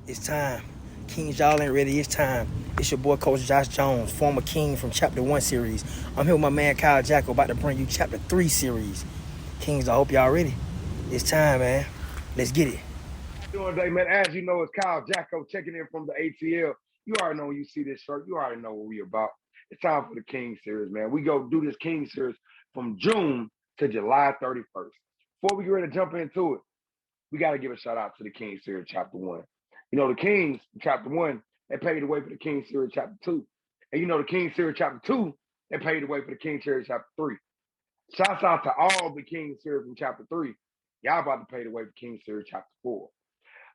It's time. Kings, y'all ain't ready. It's time. It's your boy, Coach Josh Jones, former King from Chapter 1 series. I'm here with my man, Kyle Jaquell, about to bring you Chapter 3 series. Kings, I hope y'all ready. It's time, man. Let's get it. Doing today, man. As you know, it's Kyle Jacko checking in from the ATL. You already know when you see this shirt, you already know what we about. It's time for the King series, man. We go do this King series from June to July 31st. Before we get ready to jump into it, we got to give a shout out to the King series chapter 1. You know, the Kings chapter 1, they paved the way for the King series chapter 2. And you know, the King series chapter 2, they paved the way for the King series chapter 3. Shouts out to all the King series from chapter 3. Y'all about to pave the way for King series chapter 4.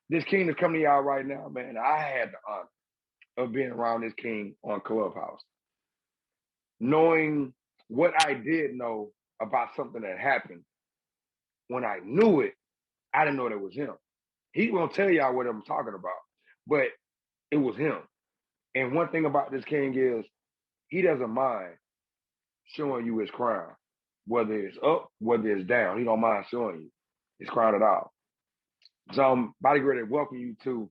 This king is coming to y'all right now, man. I had the honor of being around this king on Clubhouse, knowing what I did know about something that happened. When I knew it, I didn't know that was him. He won't tell y'all what I'm talking about, but it was him. And one thing about this king is he doesn't mind showing you his crown, whether it's up, whether it's down. He don't mind showing you his crown at all. So I'm about to ready to welcome you to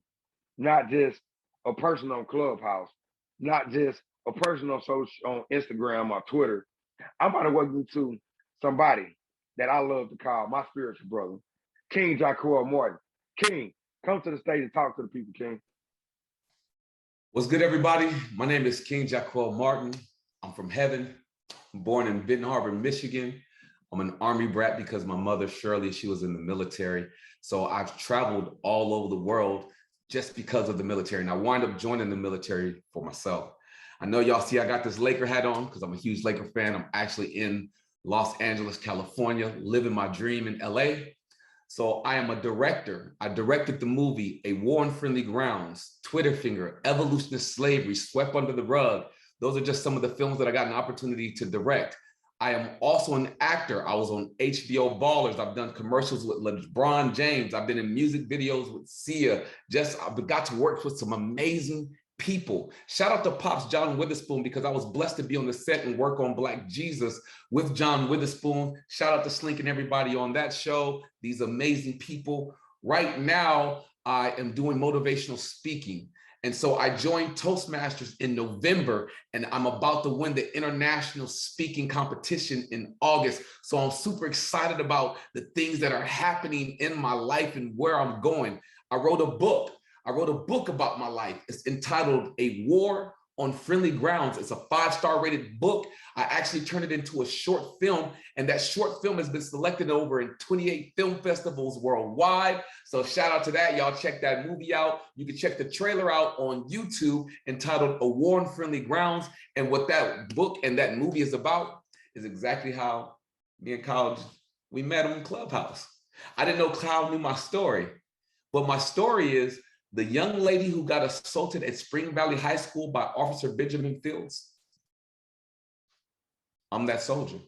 not just a person on Clubhouse, not just a person on social on Instagram or Twitter. I'm about to welcome you to somebody that I love to call my spiritual brother, King Jaquell Martin. King, come to the stage and talk to the people, King. What's good, everybody? My name is King Jaquell Martin. I'm from heaven. I'm born in Benton Harbor, Michigan. I'm an Army brat because my mother, Shirley, she was in the military. So I've traveled all over the world just because of the military. And I wind up joining the military for myself. I know y'all see I got this Laker hat on because I'm a huge Laker fan. I'm actually in Los Angeles, California, living my dream in LA. So I am a director. I directed the movie A War on Friendly Grounds, Twitter Finger, Evolution of Slavery, Swept Under the Rug. Those are just some of the films that I got an opportunity to direct. I am also an actor. I was on HBO Ballers. I've done commercials with LeBron James. I've been in music videos with Sia. I've got to work with some amazing people. Shout out to Pops John Witherspoon because I was blessed to be on the set and work on Black Jesus with John Witherspoon. Shout out to Slink and everybody on that show. These amazing people. Right now, I am doing motivational speaking. And so I joined Toastmasters in November, and I'm about to win the international speaking competition in August. So I'm super excited about the things that are happening in my life and where I'm going. I wrote a book about my life. It's entitled A War on Friendly Grounds. It's a 5-star rated book. I actually turned it into a short film, and that short film has been selected over in 28 film festivals worldwide. So shout out to that. Y'all check that movie out. You can check the trailer out on YouTube entitled A War on Friendly Grounds. And what that book and that movie is about is exactly how me and Kyle, we met him in Clubhouse. I didn't know Kyle knew my story, but my story is the young lady who got assaulted at Spring Valley High School by Officer Benjamin Fields. I'm that soldier.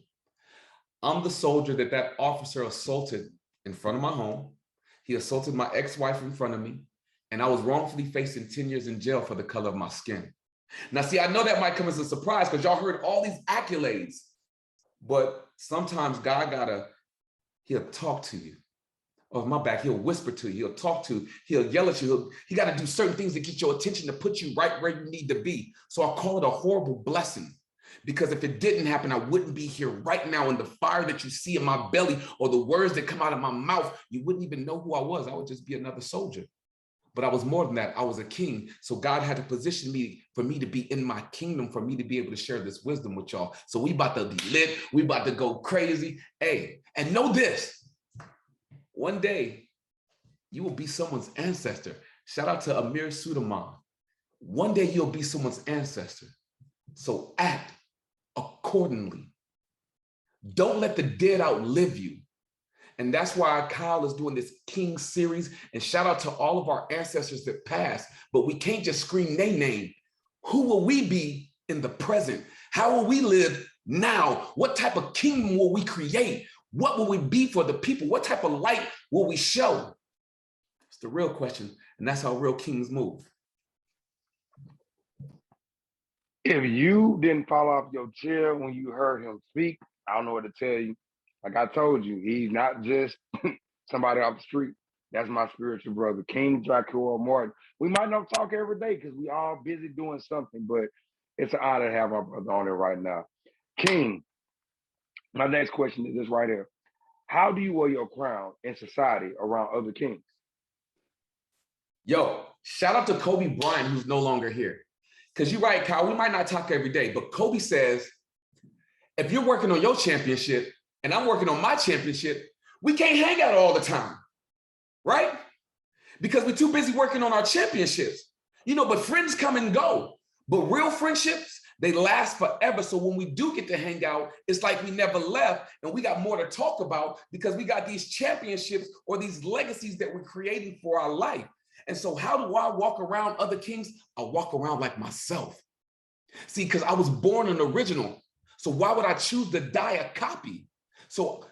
I'm the soldier that officer assaulted in front of my home. He assaulted my ex-wife in front of me, and I was wrongfully facing 10 years in jail for the color of my skin. Now, see, I know that might come as a surprise because y'all heard all these accolades, but sometimes God he'll talk to you. Oh, my back, he'll whisper to you, he'll talk to you, he'll yell at you, he got to do certain things to get your attention to put you right where you need to be. So I call it a horrible blessing, because if it didn't happen, I wouldn't be here right now in the fire that you see in my belly or the words that come out of my mouth. You wouldn't even know who I was. I would just be another soldier. But I was more than that. I was a king. So God had to position me for me to be in my kingdom, for me to be able to share this wisdom with y'all. So we about to be lit. We about to go crazy. Hey, and know this. One day, you will be someone's ancestor. Shout out to Amir Sudaman. One day, you'll be someone's ancestor. So act accordingly. Don't let the dead outlive you. And that's why Kyle is doing this King series. And shout out to all of our ancestors that passed. But we can't just scream their name. Who will we be in the present? How will we live now? What type of kingdom will we create? What will we be for the people? What type of light will we show? It's the real question, and that's how real kings move. If you didn't fall off your chair when you heard him speak, I don't know what to tell you. Like I told you, he's not just somebody off the street. That's my spiritual brother, King Jaquell Martin. We might not talk every day because we all busy doing something, but it's an honor to have my brother on it right now. King, my next question is this right here. How do you wear your crown in society around other kings? Yo, shout out to Kobe Bryant, who's no longer here. Because you're right, Kyle, we might not talk every day, but Kobe says, if you're working on your championship and I'm working on my championship, we can't hang out all the time, right? Because we're too busy working on our championships. But friends come and go. But real friendships, they last forever. So when we do get to hang out, it's like we never left and we got more to talk about because we got these championships or these legacies that we're creating for our life. And so how do I walk around other kings? I walk around like myself. See, because I was born an original. So why would I choose to die a copy? So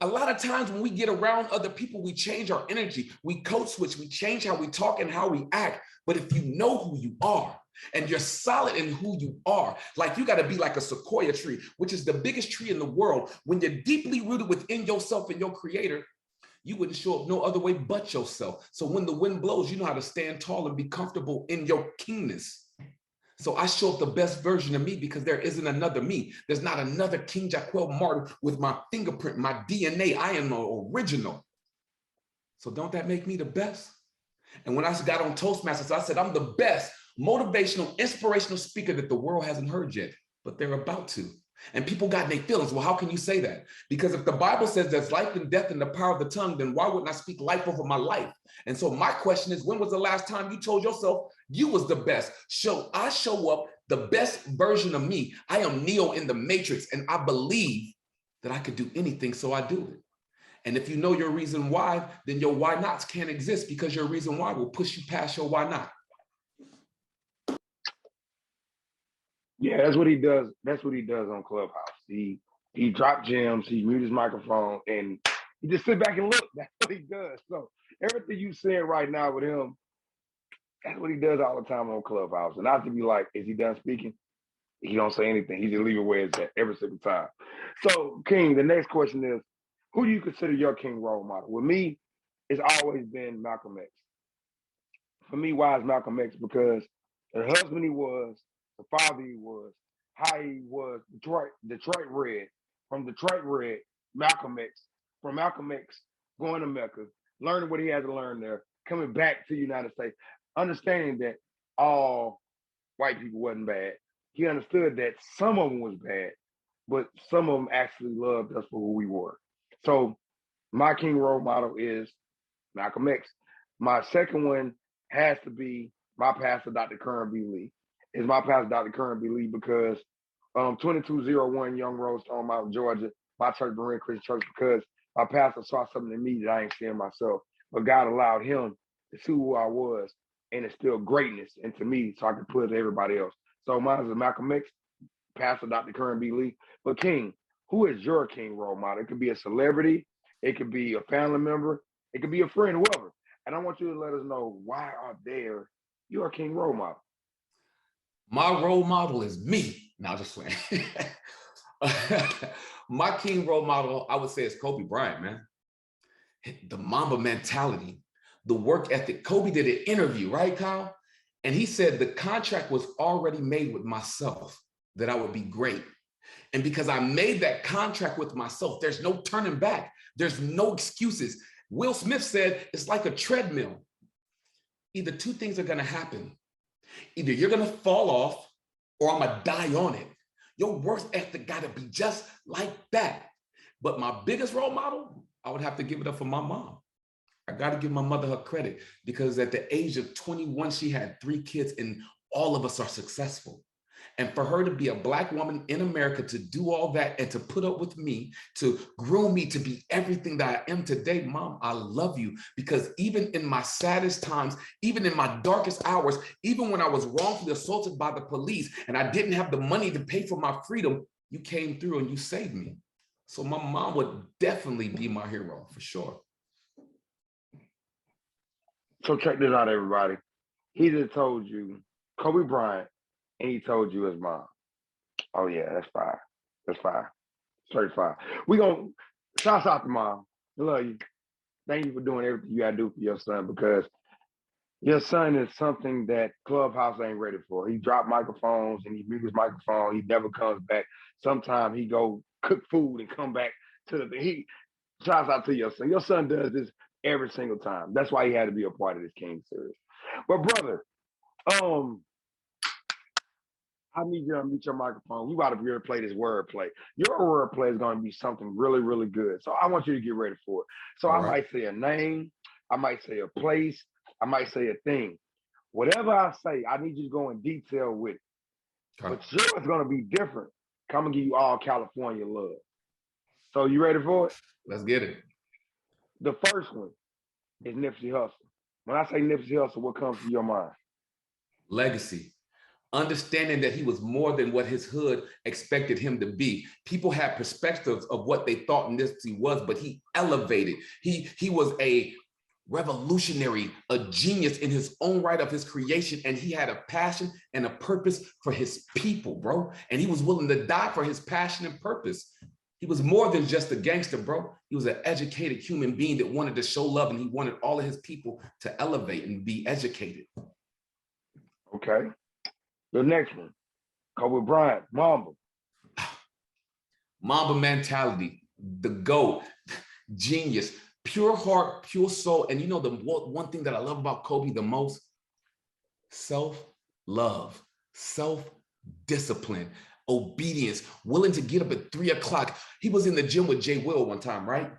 a lot of times when we get around other people, we change our energy, we code switch, we change how we talk and how we act. But if you know who you are and you're solid in who you are, like you got to be like a sequoia tree, which is the biggest tree in the world. When you're deeply rooted within yourself and your creator, you wouldn't show up no other way but yourself. So when the wind blows, you know how to stand tall and be comfortable in your kingness. So I show up the best version of me because there isn't another me. There's not another King Jaquell Martin with my fingerprint, my DNA. I am the original. So don't that make me the best? And when I got on Toastmasters, I said, I'm the best motivational, inspirational speaker that the world hasn't heard yet, but they're about to. And people got in their feelings. Well, how can you say that? Because if the Bible says there's life and death in the power of the tongue, then why wouldn't I speak life over my life? And so my question is, when was the last time you told yourself you was the best? I show up the best version of me. I am Neo in the Matrix, and I believe that I could do anything, so I do it. And if you know your reason why, then your why nots can't exist because your reason why will push you past your why not. Yeah, that's what he does. That's what he does on Clubhouse. He drop gems, he mute his microphone, and he just sit back and look. That's what he does. So everything you saying right now with him, that's what he does all the time on Clubhouse. And I have to be like, is he done speaking? He don't say anything. He just leave it where it's at every single time. So, King, the next question is, who do you consider your king role model? With me, it's always been Malcolm X. For me, why is Malcolm X? Because the husband he was, the father he was, how he was, Detroit Red, from Detroit Red, Malcolm X, from Malcolm X, going to Mecca, learning what he had to learn there, coming back to the United States, understanding that all white people wasn't bad. He understood that some of them was bad, but some of them actually loved us for who we were. So my king role model is Malcolm X. My second one has to be my pastor, Dr. Curran B. Lee. Is my pastor, Dr. Curran B. Lee, because 2201 Young Road, Mount, Georgia, my church, Berean Christian Church, because my pastor saw something in me that I ain't seeing myself. But God allowed him to see who I was and instill greatness into me so I could put it to everybody else. So mine is Malcolm X, Pastor Dr. Curran B. Lee. But King, who is your king role model? It could be a celebrity, it could be a family member, it could be a friend, whoever. And I want you to let us know why are there your king role model. My role model is me. Now just playing. My king role model, I would say, is Kobe Bryant, man. The Mamba mentality, the work ethic. Kobe did an interview, right, Kyle? And he said the contract was already made with myself that I would be great. And because I made that contract with myself, there's no turning back. There's no excuses. Will Smith said, it's like a treadmill. Either two things are going to happen. Either you're going to fall off or I'm going to die on it. Your work ethic got to be just like that. But my biggest role model, I would have to give it up for my mom. I got to give my mother her credit because at the age of 21, she had 3 kids and all of us are successful. And for her to be a Black woman in America, to do all that and to put up with me, to groom me to be everything that I am today, Mom, I love you. Because even in my saddest times, even in my darkest hours, even when I was wrongfully assaulted by the police and I didn't have the money to pay for my freedom, you came through and you saved me. So my mom would definitely be my hero for sure. So check this out, everybody. He just told you Kobe Bryant, and he told you his mom. Oh yeah, that's fine. That's fine. Straight fine. We gonna shout out to mom. I love you. thank you for doing everything you gotta do for your son, because your son is something that Clubhouse ain't ready for. He dropped microphones and he mute his microphone. He never comes back. Sometimes he go cook food and come back to the he. Shouts out to your son. Your son does this every single time. That's why he had to be a part of this King series. But brother, I need you to unmute your microphone. We about to be able to play this wordplay. Your wordplay is going to be something really, really good. So I want you to get ready for it. So I might say a name, I might say a place, I might say a thing. Whatever I say, I need you to go in detail with it. Okay. But yours is going to be different. I'm going to give you all California love. So you ready for it? Let's get it. The first one is Nipsey Hussle. When I say Nipsey Hussle, what comes to your mind? Legacy. Understanding that he was more than what his hood expected him to be. People had perspectives of what they thought Nipsey was, but he elevated. He was a revolutionary, a genius in his own right of his creation, and he had a passion and a purpose for his people, bro. And he was willing to die for his passion and purpose. He was more than just a gangster, bro. He was an educated human being that wanted to show love, and he wanted all of his people to elevate and be educated. Okay. The next one, Kobe Bryant, Mamba. Mamba mentality, the GOAT, genius, pure heart, pure soul. And you know the one thing that I love about Kobe the most? Self-love, self-discipline, obedience, willing to get up at 3 o'clock. He was in the gym with Jaquell one time, right?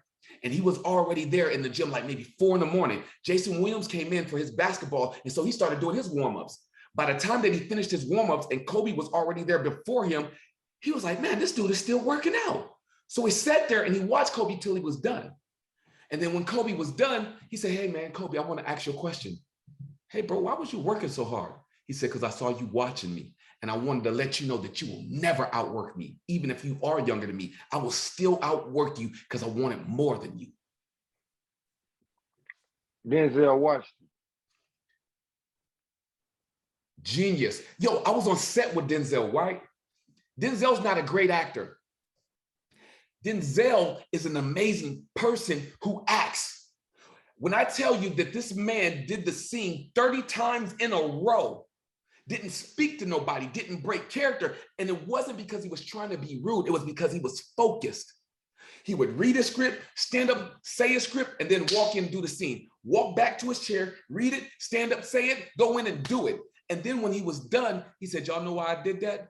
And he was already there in the gym like maybe 4 in the morning. Jason Williams came in for his basketball, and so he started doing his warm-ups. By the time that he finished his warm-ups and Kobe was already there before him, he was like, man, this dude is still working out. So he sat there and he watched Kobe till he was done. And then when Kobe was done, he said, hey man, Kobe, I want to ask you a question. Hey bro, why was you working so hard? He said, because I saw you watching me and I wanted to let you know that you will never outwork me. Even if you are younger than me, I will still outwork you because I wanted more than you. Denzel Washington. Genius. Yo, I was on set with Denzel, right? Denzel's not a great actor. Denzel is an amazing person who acts. When I tell you that this man did the scene 30 times in a row, didn't speak to nobody, didn't break character, and it wasn't because he was trying to be rude, it was because he was focused. He would read a script, stand up, say a script, and then walk in and do the scene. Walk back to his chair, read it, stand up, say it, go in and do it. And then when he was done, he said, y'all know why I did that?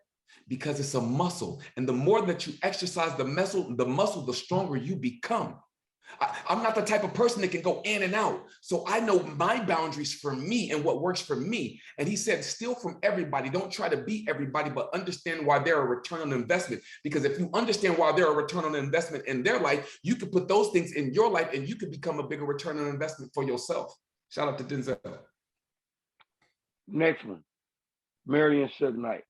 Because it's a muscle. And the more that you exercise the muscle, the stronger you become. I'm not the type of person that can go in and out. So I know my boundaries for me and what works for me. And he said, steal from everybody. Don't try to be everybody, but understand why they're a return on investment. Because if you understand why they're a return on investment in their life, you could put those things in your life and you could become a bigger return on investment for yourself. Shout out to Denzel. Next one, Mary and Suge Knight.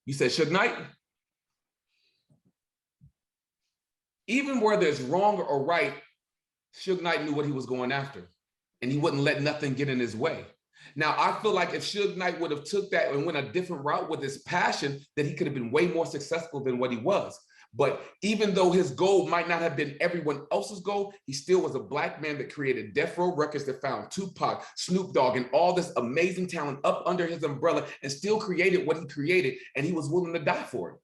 You said Suge Knight? Even where there's wrong or right, Suge Knight knew what he was going after, and he wouldn't let nothing get in his way. Now, I feel like if Suge Knight would have took that and went a different route with his passion, that he could have been way more successful than what he was. But even though his goal might not have been everyone else's goal, he still was a Black man that created Death Row Records, that found Tupac, Snoop Dogg, and all this amazing talent up under his umbrella, and still created what he created, and he was willing to die for it.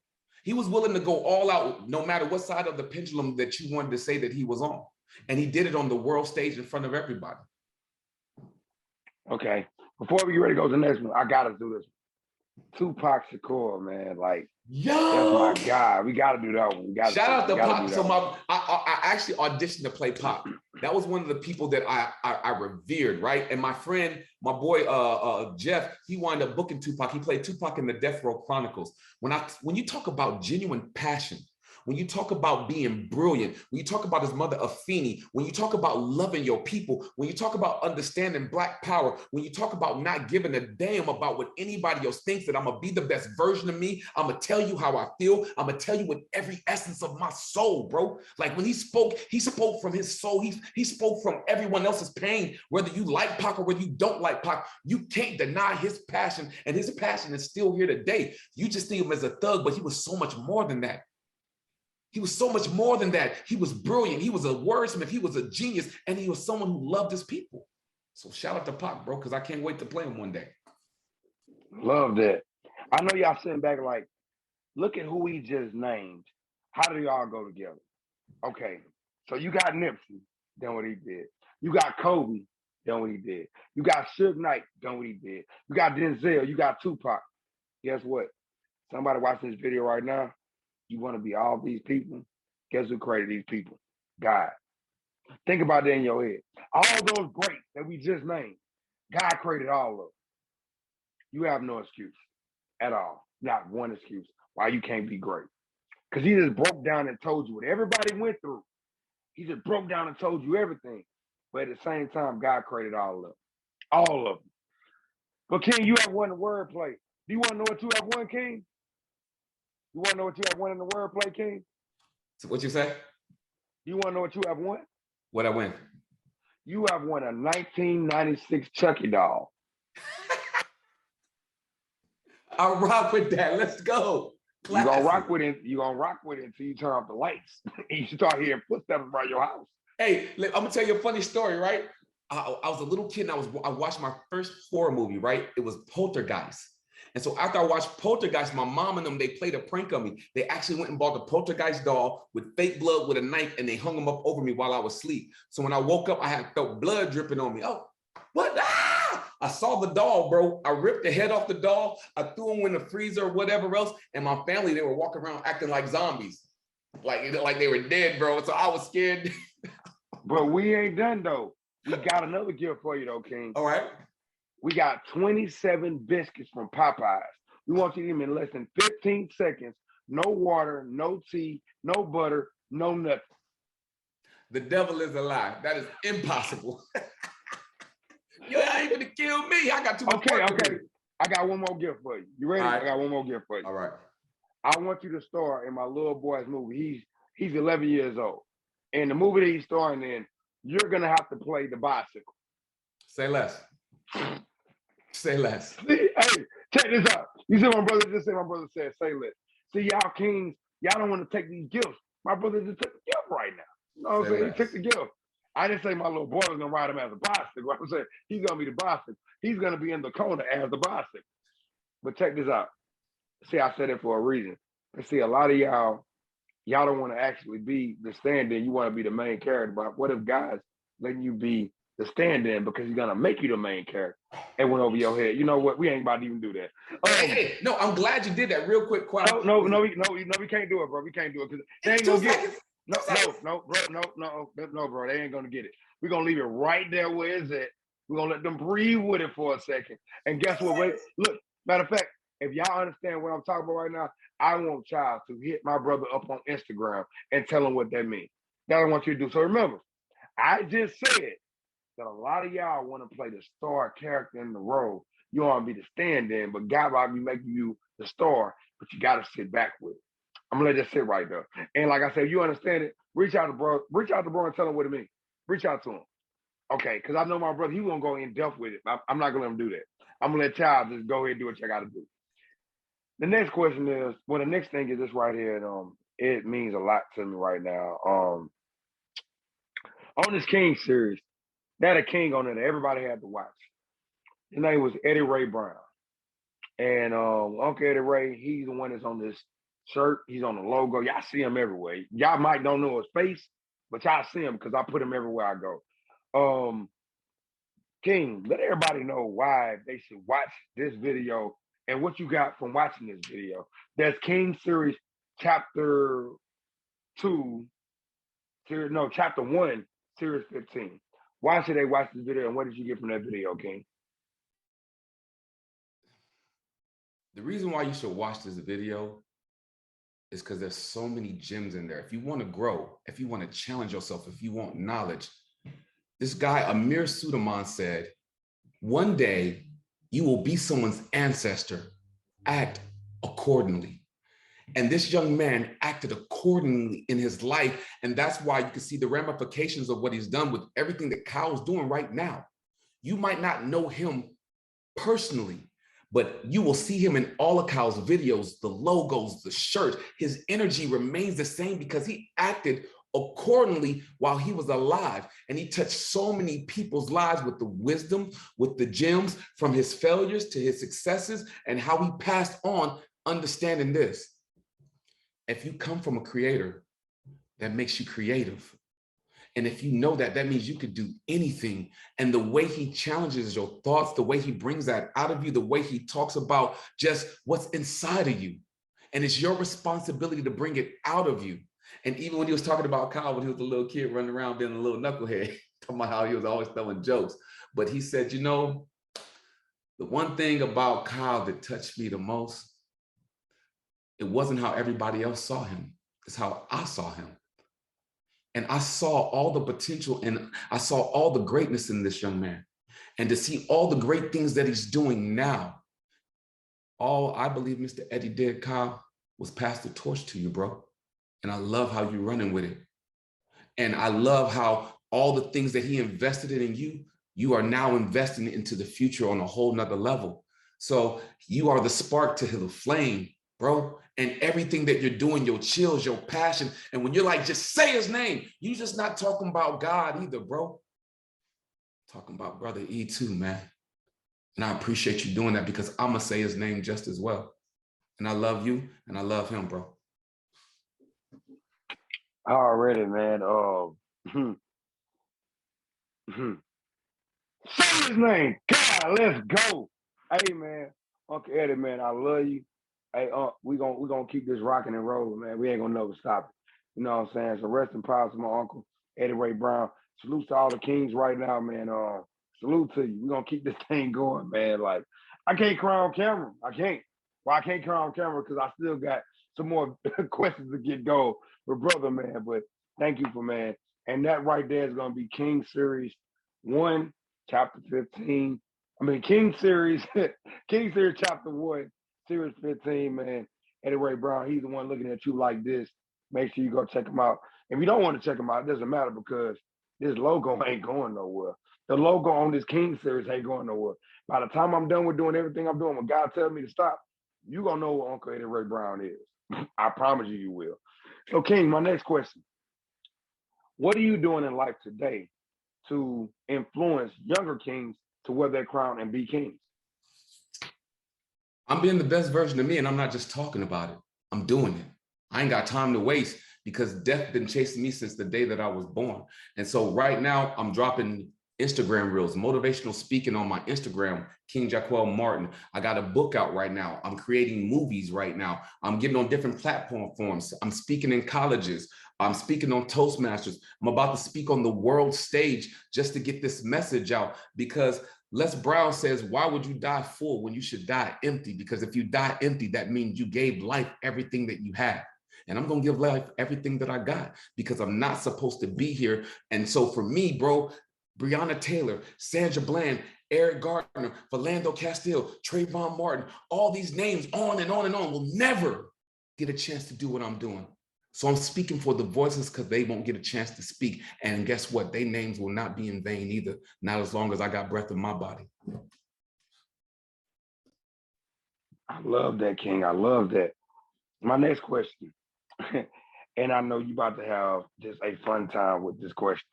He was willing to go all out, no matter what side of the pendulum that you wanted to say that he was on. And he did it on the world stage in front of everybody. Okay. Before we get ready to go to the next one, I got to do this. Tupac Shakur, man, like, yo, that's my guy. We got to do that one. Shout out to Pop. So I actually auditioned to play Pop. That was one of the people that I revered, right? And my friend, my boy Jeff, he wound up booking Tupac. He played Tupac in the Death Row Chronicles. When you talk about genuine passion, when you talk about being brilliant, when you talk about his mother Afeni, when you talk about loving your people, when you talk about understanding Black power, when you talk about not giving a damn about what anybody else thinks, that I'm gonna be the best version of me, I'm gonna tell you how I feel, I'm gonna tell you with every essence of my soul, bro. Like when he spoke from his soul. He spoke from everyone else's pain, whether you like Pac or whether you don't like Pac. You can't deny his passion, and his passion is still here today. You just think of him as a thug, but he was so much more than that. He was so much more than that. He was brilliant. He was a wordsmith. He was a genius. And he was someone who loved his people. So shout out to Pac, bro, because I can't wait to play him one day. Love that. I know y'all sitting back like, look at who he just named. How do y'all go together? Okay, so you got Nipsey, done what he did. You got Kobe, done what he did. You got Suge Knight, done what he did. You got Denzel, you got Tupac. Guess what? Somebody watching this video right now, you want to be all these people? Guess who created these people? God. Think about that in your head. All those greats that we just named, God created all of them. You have no excuse at all. Not one excuse why you can't be great. Because he just broke down and told you what everybody went through. He just broke down and told you everything. But at the same time, God created all of them. All of them. But King, you have won the wordplay. Do you want to know what you have won, King? You want to know what you have won in the wordplay, King? So what you say? Do you want to know what you have won? What I win? You have won a 1996 Chucky doll. I'll rock with that. Let's go. You're gonna rock with it. You're gonna rock with it until you turn off the lights. You start hearing footsteps around your house. Hey, I'm gonna tell you a funny story, right? I was a little kid and I watched my first horror movie, right? It was Poltergeist. And so after I watched Poltergeist, my mom and them, they played a prank on me. They actually went and bought the Poltergeist doll with fake blood with a knife and they hung them up over me while I was asleep. So when I woke up, I had felt blood dripping on me. Oh, what? Ah! I saw the doll, bro. I ripped the head off the doll. I threw them in the freezer or whatever else. And my family, they were walking around acting like zombies. Like they were dead, bro. So I was scared. But we ain't done though. We got another gift for you though, King. All right. We got 27 biscuits from Popeyes. We want you to eat them in less than 15 seconds. No water, no tea, no butter, no nothing. The devil is a lie. That is impossible. You ain't gonna kill me. I got too much work to do. I got one more gift for you. You ready? Right. I got one more gift for you. All right. I want you to star in my little boy's movie. He's 11 years old. In the movie that he's starring in, you're gonna have to play the bicycle. Say less. Say less. See, hey, check this out. You see my brother just said, my brother said, say less. See, y'all kings, y'all don't want to take these gifts. My brother just took the gift right now. You know what I'm saying? He took the gift. I didn't say my little boy was gonna ride him as a bicycle. I'm saying he's gonna be the bicycle. He's gonna be in the corner as the bicycle. But check this out. See, I said it for a reason. And see, a lot of y'all don't want to actually be the stand-in. You want to be the main character. But what if God's letting you be the stand-in because he's gonna make you the main character? It went over your head. You know what? We ain't about to even do that. Hey, no, I'm glad you did that real quick. No, we can't do it, bro. We can't do it because they ain't gonna get it. No, bro. They ain't gonna get it. We're gonna leave it right there where it's at. We're gonna let them breathe with it for a second. And guess what? Wait, look, matter of fact, if y'all understand what I'm talking about right now, I want y'all to hit my brother up on Instagram and tell him what that means. That's what I want you to do. So remember, I just said that a lot of y'all want to play the star character in the role. You want to be the stand-in, but God might be making you the star, but you got to sit back with it. I'm gonna let that sit right there. And like I said, you understand it, reach out to bro and tell him what it means. Reach out to him. Okay, because I know my brother, he gonna go in depth with it. I'm not gonna let him do that. I'm gonna let y'all just go ahead and do what you gotta do. The next question is, well, the next thing is this right here, and it means a lot to me right now. On this King series, they had a king on it that everybody had to watch. His name was Eddie Ray Brown. And Uncle Eddie Ray, he's the one that's on this shirt. He's on the logo. Y'all see him everywhere. Y'all might don't know his face, but y'all see him because I put him everywhere I go. King, let everybody know why they should watch this video and what you got from watching this video. That's King series chapter 1, series 15. Why should they watch this video and what did you get from that video, King? The reason why you should watch this video is because there's so many gems in there. If you want to grow, if you want to challenge yourself, if you want knowledge, this guy, Amir Suleiman, said, one day you will be someone's ancestor. Act accordingly. And this young man acted accordingly in his life. And that's why you can see the ramifications of what he's done with everything that Kyle's doing right now. You might not know him personally, but you will see him in all of Kyle's videos, the logos, the shirts. His energy remains the same because he acted accordingly while he was alive. And he touched so many people's lives with the wisdom, with the gems, from his failures to his successes, and how he passed on understanding this. If you come from a creator, that makes you creative. And if you know that, that means you could do anything. And the way he challenges your thoughts, the way he brings that out of you, the way he talks about just what's inside of you. And it's your responsibility to bring it out of you. And even when he was talking about Kyle, when he was a little kid running around being a little knucklehead, talking about how he was always telling jokes. But he said, you know, the one thing about Kyle that touched me the most, it wasn't how everybody else saw him. It's how I saw him. And I saw all the potential and I saw all the greatness in this young man. And to see all the great things that he's doing now, all I believe Mr. Eddie did, Kyle, was pass the torch to you, bro. And I love how you're running with it. And I love how all the things that he invested in you, you are now investing into the future on a whole nother level. So you are the spark to the flame, bro. And everything that you're doing, your chills, your passion. And when you're like, just say his name, you're just not talking about God either, bro. Talking about Brother E too, man. And I appreciate you doing that because I'm gonna say his name just as well. And I love you and I love him, bro. Already, man. Say his name. God, let's go. Hey, man. Uncle Eddie, man, I love you. Hey, we gonna keep this rocking and rolling, man. We ain't gonna never stop it. You know what I'm saying? So rest in power to my uncle, Eddie Ray Brown. Salute to all the kings right now, man. Salute to you. We're gonna keep this thing going, man. Like, I can't cry on camera. I can't. Well, I can't cry on camera because I still got some more questions to get going with brother, man. But thank you for, man. And that right there is gonna be King Series 1, Chapter 15. I mean, King Series, King Series Chapter 1, Series 15, man. Eddie Ray Brown, he's the one looking at you like this. Make sure you go check him out. If you don't want to check him out, it doesn't matter because this logo ain't going nowhere. The logo on this King Series ain't going nowhere. By the time I'm done with doing everything I'm doing, when God tells me to stop, you're going to know what Uncle Eddie Ray Brown is. I promise you, you will. So, King, my next question. What are you doing in life today to influence younger kings to wear their crown and be kings? I'm being the best version of me, and I'm not just talking about it. I'm doing it. I ain't got time to waste because death been chasing me since the day that I was born. And so right now I'm dropping Instagram reels, motivational speaking on my Instagram, King Jaquell Martin. I got a book out right now. I'm creating movies right now. I'm getting on different platforms. I'm speaking in colleges. I'm speaking on Toastmasters. I'm about to speak on the world stage just to get this message out because Les Brown says, why would you die full when you should die empty? Because if you die empty, that means you gave life everything that you had. And I'm going to give life everything that I got because I'm not supposed to be here. And so for me, bro, Breonna Taylor, Sandra Bland, Eric Gardner, Philando Castile, Trayvon Martin, all these names on and on and on will never get a chance to do what I'm doing. So I'm speaking for the voices because they won't get a chance to speak. And guess what? Their names will not be in vain either. Not as long as I got breath in my body. I love that, King. I love that. My next question, and I know you about to have just a fun time with this question.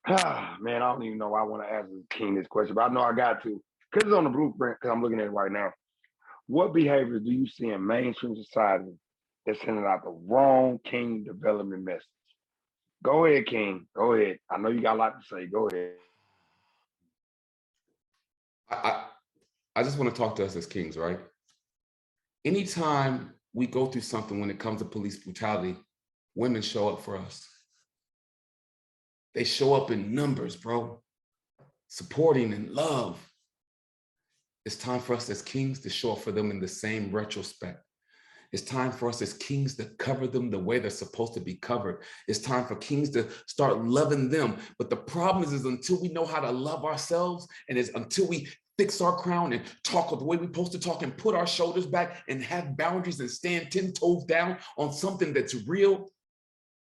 Man, I don't even know why I want to ask King this question, but I know I got to because it's on the blueprint because I'm looking at it right now. What behaviors do you see in mainstream society that's sending out the wrong king development message? Go ahead, King. Go ahead. I know you got a lot to say. Go ahead. I just want to talk to us as kings, right? Anytime we go through something when it comes to police brutality, women show up for us. They show up in numbers, bro, supporting and love. It's time for us as kings to show up for them in the same retrospect. It's time for us as kings to cover them the way they're supposed to be covered. It's time for kings to start loving them. But the problem is until we know how to love ourselves and it's until we fix our crown and talk the way we're supposed to talk and put our shoulders back and have boundaries and stand 10 toes down on something that's real,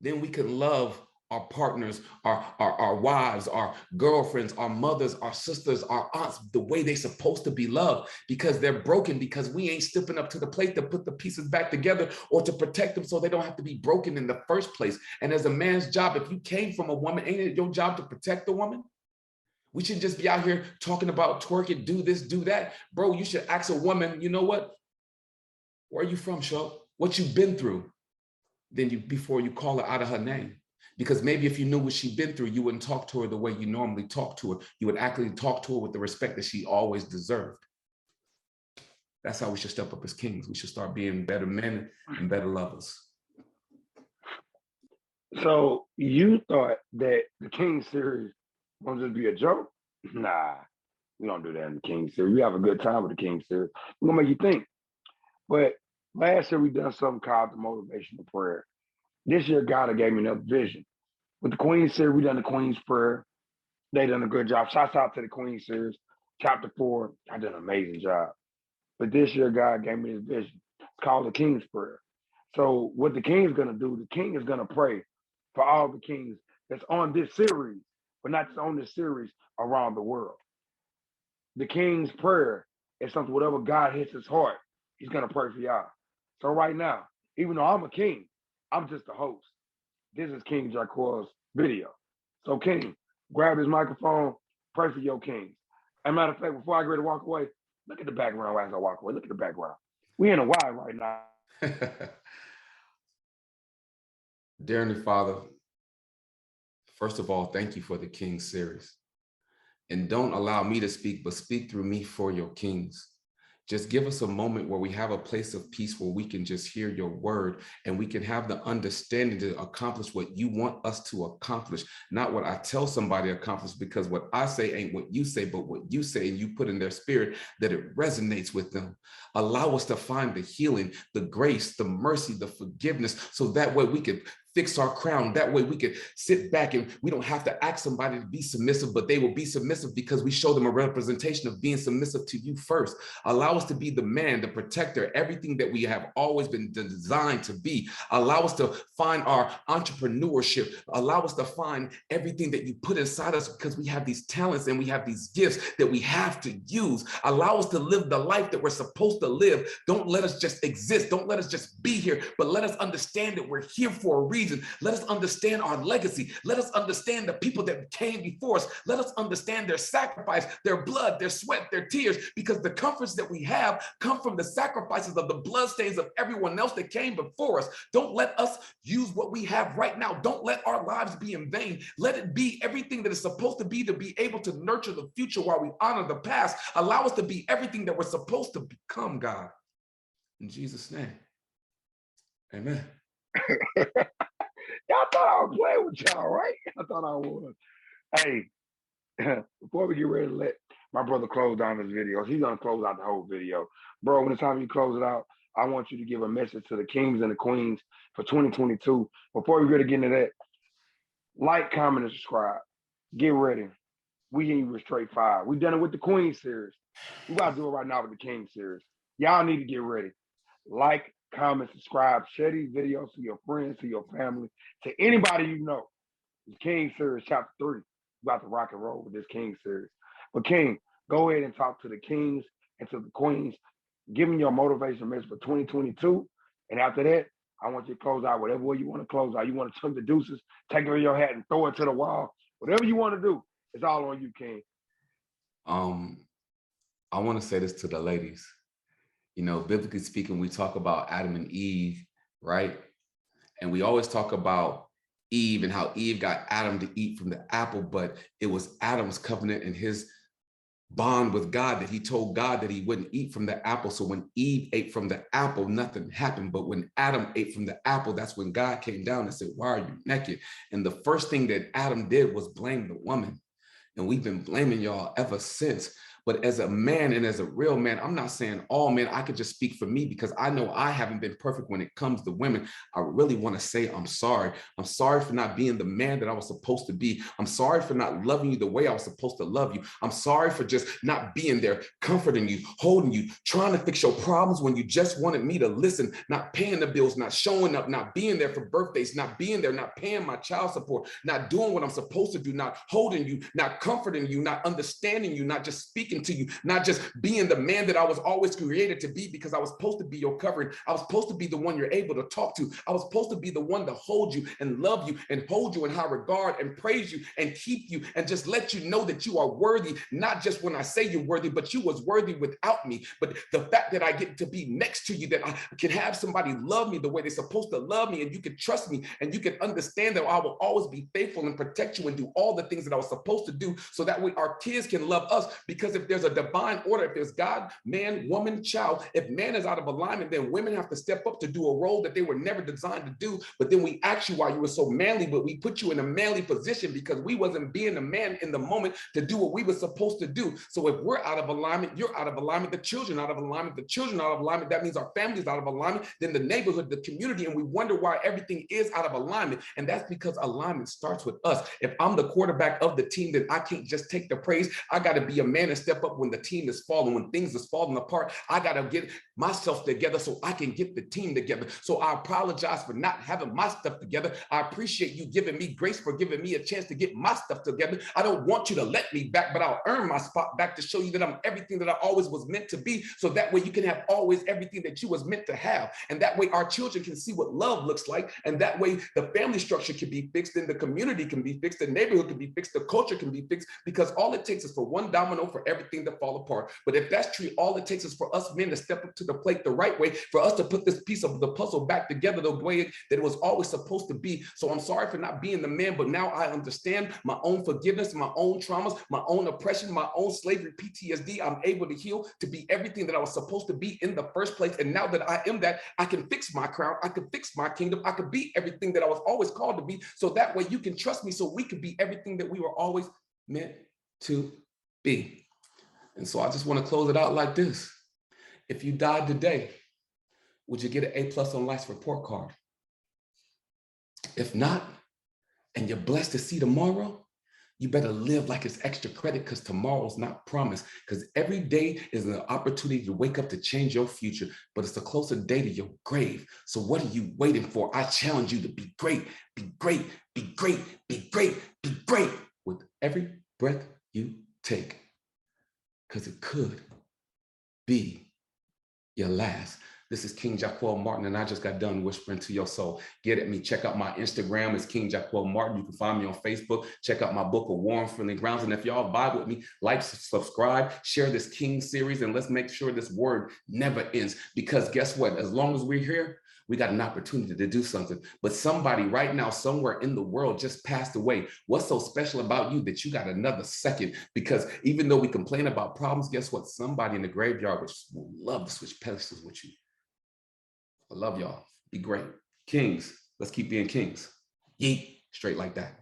then we can love our partners, our wives, our girlfriends, our mothers, our sisters, our aunts, the way they're supposed to be loved, because they're broken, because we ain't stepping up to the plate to put the pieces back together or to protect them so they don't have to be broken in the first place. And as a man's job, if you came from a woman, ain't it your job to protect the woman? We shouldn't just be out here talking about twerk it, do this, do that. Bro, you should ask a woman, you know what? Where are you from, Sho? What you've been through? Then before you call her out of her name. Because maybe if you knew what she'd been through, you wouldn't talk to her the way you normally talk to her. You would actually talk to her with the respect that she always deserved. That's how we should step up as kings. We should start being better men and better lovers. So you thought that the King series won't just be a joke? Nah, we don't do that in the King series. We have a good time with the King series. We're gonna make you think. But last year we done something called the motivational prayer. This year God gave me another vision. With the Queen series, we done the Queen's prayer. They done a good job. Shouts out to the Queen series. Chapter 4, I did an amazing job. But this year God gave me this vision. It's called the King's prayer. So what the King is gonna do, the King is gonna pray for all the kings that's on this series, but not just on this series, around the world. The King's prayer is something, whatever God hits his heart, he's gonna pray for y'all. So right now, even though I'm a king, I'm just a host. This is King Jaquell's video. So King, grab his microphone, pray for your kings. As a matter of fact, before I get ready to walk away, look at the background as I walk away. Look at the background. We in a wild right now. Dear Heavenly Father, first of all, thank you for the King series. And don't allow me to speak, but speak through me for your kings. Just give us a moment where we have a place of peace where we can just hear your word and we can have the understanding to accomplish what you want us to accomplish, not what I tell somebody to accomplish, because what I say ain't what you say, but what you say and you put in their spirit, that it resonates with them. Allow us to find the healing, the grace, the mercy, the forgiveness, so that way we can fix our crown. That way we could sit back and we don't have to ask somebody to be submissive, but they will be submissive because we show them a representation of being submissive to you first. Allow us to be the man, the protector, everything that we have always been designed to be. Allow us to find our entrepreneurship. Allow us to find everything that you put inside us, because we have these talents and we have these gifts that we have to use. Allow us to live the life that we're supposed to live. Don't let us just exist. Don't let us just be here, but let us understand that we're here for a reason. Let us understand our legacy. Let us understand the people that came before us. Let us understand their sacrifice, their blood, their sweat, their tears, because the comforts that we have come from the sacrifices of the bloodstains of everyone else that came before us. Don't let us use what we have right now. Don't let our lives be in vain. Let it be everything that is supposed to be able to nurture the future while we honor the past. Allow us to be everything that we're supposed to become, God. In Jesus' name, amen. Y'all thought I was playing with y'all, right? I thought I was. Hey, before we get ready to let my brother close down this video, he's gonna close out the whole video. Bro, when it's time you close it out, I want you to give a message to the kings and the queens for 2022. Before we really get into that, like, comment, and subscribe. Get ready. We ain't even straight fire. We done it with the Queen series. We about to do it right now with the King series. Y'all need to get ready. Like, comment, subscribe, share these videos to your friends, to your family, to anybody you know. The King series, chapter 3. We about to rock and roll with this King series. But King, go ahead and talk to the kings and to the queens. Give them your motivation message for 2022. And after that, I want you to close out whatever way you want to close out. You want to chuck the deuces, take it in your hat and throw it to the wall. Whatever you want to do, it's all on you, King. I want to say this to the ladies. You know, biblically speaking, we talk about Adam and Eve, right? And we always talk about Eve and how Eve got Adam to eat from the apple, but it was Adam's covenant and his bond with God that he told God that he wouldn't eat from the apple. So when Eve ate from the apple, nothing happened. But when Adam ate from the apple, that's when God came down and said, why are you naked? And the first thing that Adam did was blame the woman. And we've been blaming y'all ever since. But as a man and as a real man, I'm not saying all men. I could just speak for me because I know I haven't been perfect when it comes to women. I really want to say I'm sorry. I'm sorry for not being the man that I was supposed to be. I'm sorry for not loving you the way I was supposed to love you. I'm sorry for just not being there, comforting you, holding you, trying to fix your problems when you just wanted me to listen, not paying the bills, not showing up, not being there for birthdays, not being there, not paying my child support, not doing what I'm supposed to do, not holding you, not comforting you, not understanding you, not just speaking to you, not just being the man that I was always created to be, because I was supposed to be your covering. I was supposed to be the one you're able to talk to. I was supposed to be the one to hold you and love you and hold you in high regard and praise you and keep you and just let you know that you are worthy, not just when I say you're worthy, but you was worthy without me. But the fact that I get to be next to you, that I can have somebody love me the way they're supposed to love me, and you can trust me and you can understand that I will always be faithful and protect you and do all the things that I was supposed to do, so that way our kids can love us. Because if there's a divine order, if there's God, man, woman, child, if man is out of alignment, then women have to step up to do a role that they were never designed to do. But then we ask you why you were so manly, but we put you in a manly position because we wasn't being a man in the moment to do what we were supposed to do. So if we're out of alignment, you're out of alignment, the children out of alignment, the children out of alignment, that means our family's out of alignment, then the neighborhood, the community, and we wonder why everything is out of alignment. And that's because alignment starts with us. If I'm the quarterback of the team, then I can't just take the praise. I got to be a man and step up when the team is falling, when things is falling apart. I got to get myself together so I can get the team together. So I apologize for not having my stuff together. I appreciate you giving me grace for giving me a chance to get my stuff together. I don't want you to let me back, but I'll earn my spot back to show you that I'm everything that I always was meant to be. So that way you can have always everything that you was meant to have. And that way our children can see what love looks like. And that way the family structure can be fixed, and the community can be fixed, the neighborhood can be fixed, the culture can be fixed, because all it takes is for one domino for everything to fall apart. But if that's true, all it takes is for us men to step up to the plate the right way, for us to put this piece of the puzzle back together the way that it was always supposed to be. So I'm sorry for not being the man, but now I understand my own forgiveness, my own traumas, my own oppression, my own slavery, PTSD. I'm able to heal to be everything that I was supposed to be in the first place. And now that I am that, I can fix my crown, I can fix my kingdom, I could be everything that I was always called to be. So that way you can trust me, so we could be everything that we were always meant to be. And so I just want to close it out like this. If you died today, would you get an A+ on life's report card? If not, and you're blessed to see tomorrow, you better live like it's extra credit, because tomorrow's not promised. Because every day is an opportunity to wake up to change your future, but it's a closer day to your grave. So what are you waiting for? I challenge you to be great, be great, be great, be great, be great with every breath you take, because it could be your last. This is King Jaquell Martin, and I just got done whispering to your soul. Get at me. Check out my Instagram. It's King Jaquell Martin. You can find me on Facebook. Check out my book of Warm, Friendly Grounds. And if y'all vibe with me, like, subscribe, share this King series, and let's make sure this word never ends. Because guess what? As long as we're here, we got an opportunity to do something. But somebody right now, somewhere in the world, just passed away. What's so special about you that you got another second? Because even though we complain about problems, guess what? Somebody in the graveyard would love to switch pedestals with you. I love y'all. Be great. Kings, let's keep being kings. Yeet, straight like that.